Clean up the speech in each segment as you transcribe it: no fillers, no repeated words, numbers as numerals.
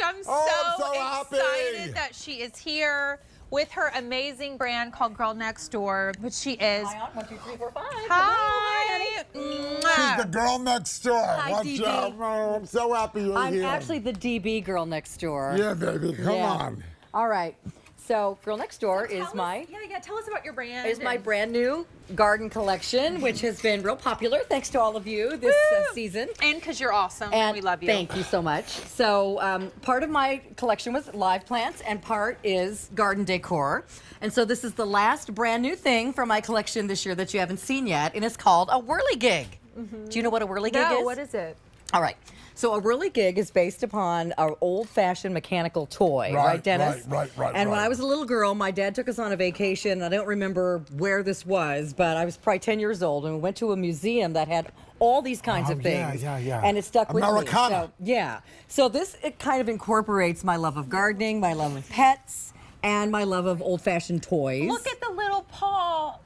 much. I'm so excited that she is here with her amazing brand called Girl Next Door, which she is. Hi, on 1, 2, 3, 4, 5. Hi. She's the girl next door. Hi, Watch DB. out. Oh, I'm so happy you're here. I'm actually the DB girl next door. Yeah, baby. Come on. All right. So, Girl Next Door is my tell us about your brand. is my brand new garden collection, which has been real popular thanks to all of you this season. And because you're awesome, And we love you. Thank you so much. So part of my collection was live plants and part is garden decor. And so this is the last brand new thing from my collection this year that you haven't seen yet, and it's called a Whirlygig. Do you know what a Whirlygig is? What is it? All right. So a Whirlygig is based upon an old-fashioned mechanical toy, right, Dennis? Right. And when I was a little girl, my dad took us on a vacation. I don't remember where this was, but I was probably 10 years old, and we went to a museum that had all these kinds of things. Yeah. And it stuck with me. Americana. So this, it kind of incorporates my love of gardening, my love of pets, and my love of old-fashioned toys. Look at the little paw.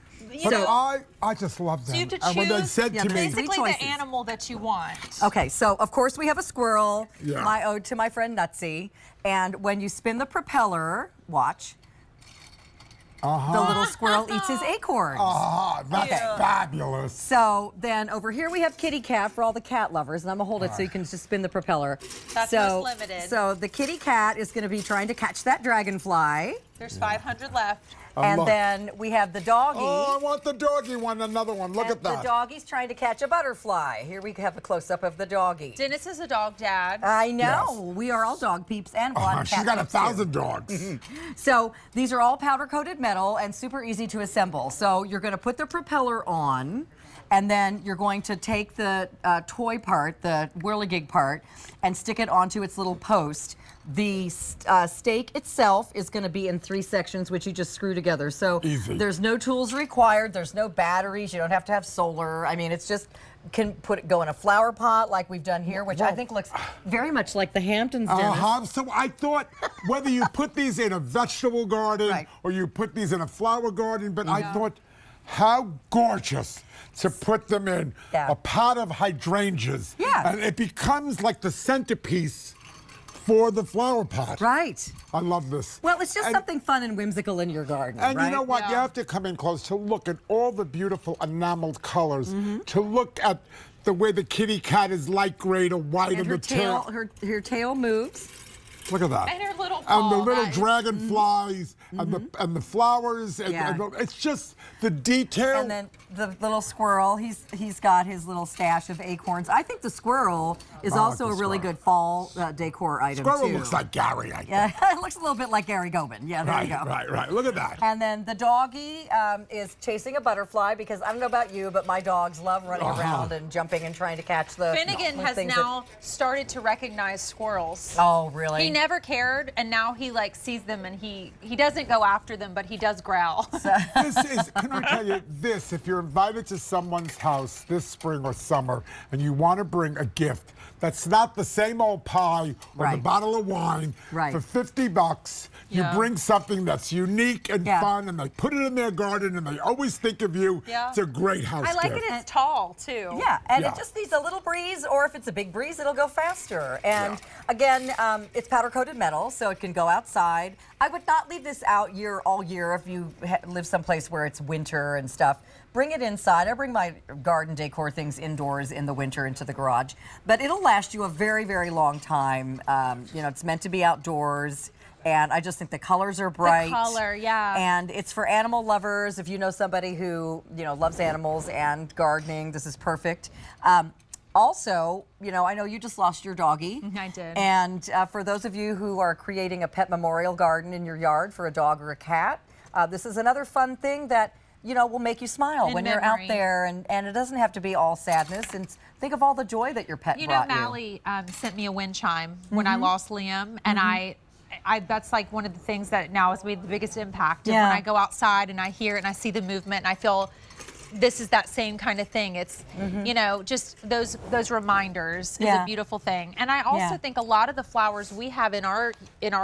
But I just love them. So you have to And when they choose said to me, basically choices. the animal that you want. Okay, so of course we have a squirrel, Yeah. my ode to my friend Nutsy. And when you spin the propeller, watch, the little squirrel eats his acorns. that's fabulous. So then over here we have kitty cat for all the cat lovers, and I'm gonna hold it so you can just spin the propeller. That's most limited. So the kitty cat is gonna be trying to catch that dragonfly. There's 500 left. And look. then we have the doggy. Oh, I want the doggy one, another one. Look and at that. The doggy's trying to catch a butterfly. Here we have a close-up of the doggy. Dennis is a dog dad. I know. Yes. We are all dog peeps and one She's cat got peeps too. 1,000 dogs. So these are all powder-coated metal and super easy to assemble. So you're going to put the propeller on, and then you're going to take the toy part, the Whirlygig part, and stick it onto its little post. The stake itself is going to be in 3 sections, which you just screw together. So Easy. There's no tools required. There's no batteries. You don't have to have solar. I mean, it's just go in a flower pot like we've done here, which I think looks very much like the Hamptons, Dennis. So I thought whether you put these in a vegetable garden Right. or you put these in a flower garden, but I thought how gorgeous to put them in a pot of hydrangeas. Yeah. And it becomes like the centerpiece for the flower pot. Right. I love this. Well, it's just something fun and whimsical in your garden, And right? you know what? You have to come in close to look at all the beautiful enameled colors, to look at the way the kitty cat is light gray to white And in the tail. her tail moves. Look at that. And her little And paw, the little guys. dragonflies and the flowers. And it's just the detail. And then the little squirrel, he's got his little stash of acorns. I think the squirrel is also a really good fall decor item, Squirrel too. looks like Gary, I think. Yeah, it looks a little bit like Gary Goban. Yeah, there you go. Right. Look at that. And then the doggy is chasing a butterfly because I don't know about you, but my dogs love running around and jumping and trying to catch the Finnegan has things now started to recognize squirrels. Oh, really? He never cared, and now he like sees them, and he doesn't go after them, but he does growl. This is, can I tell you this, if you're invited to someone's house this spring or summer and you want to bring a gift that's not the same old pie or the bottle of wine, for $50, you bring something that's unique and fun, and they put it in their garden, and they always think of you. It's a great house I like gift. it. It's tall too. Yeah, and it just needs a little breeze, or if it's a big breeze, it'll go faster. And again, it's powder-coated metal, so it can go outside. I would not leave this out all year if you live someplace where it's winter and stuff. Bring it inside. I bring my garden decor things indoors in the winter into the garage. But it'll last you a very, very long time. You know, it's meant to be outdoors. And I just think the colors are bright. The color, yeah. And it's for animal lovers. If you know somebody who, loves animals and gardening, this is perfect. Also, I know you just lost your doggy. I did. And for those of you who are creating a pet memorial garden in your yard for a dog or a cat, this is another fun thing that will make you smile when you're out there, and it doesn't have to be all sadness. And think of all the joy that your pet brought you. Mally sent me a wind chime when I lost Liam, and I that's like one of the things that now has made the biggest impact. And when I go outside and I hear it and I see the movement, and I feel this is that same kind of thing. It's just those reminders is a beautiful thing. And I also think a lot of the flowers we have in our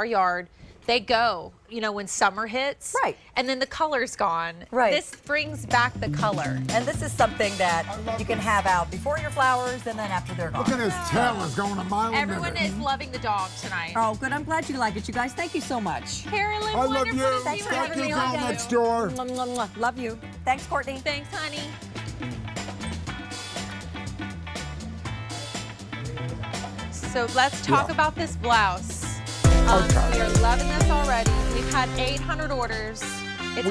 yard, they go, you know, when summer hits. Right. And then the color's gone. Right. This brings back the color. And this is something that you can have out before your flowers and then after they're gone. Look at his tail is going a mile a minute. Everyone is loving the dog tonight. Oh, good. I'm glad you like it. You guys, thank you so much. Carolyn, I love wonderful you. to see Thanks for Thank having you, me on. girl next door. Mwah, mwah, mwah. Love you. Thanks, Courtney. Thanks, honey. So let's talk about this blouse. Okay. We are loving this already. We've had 800 orders. It's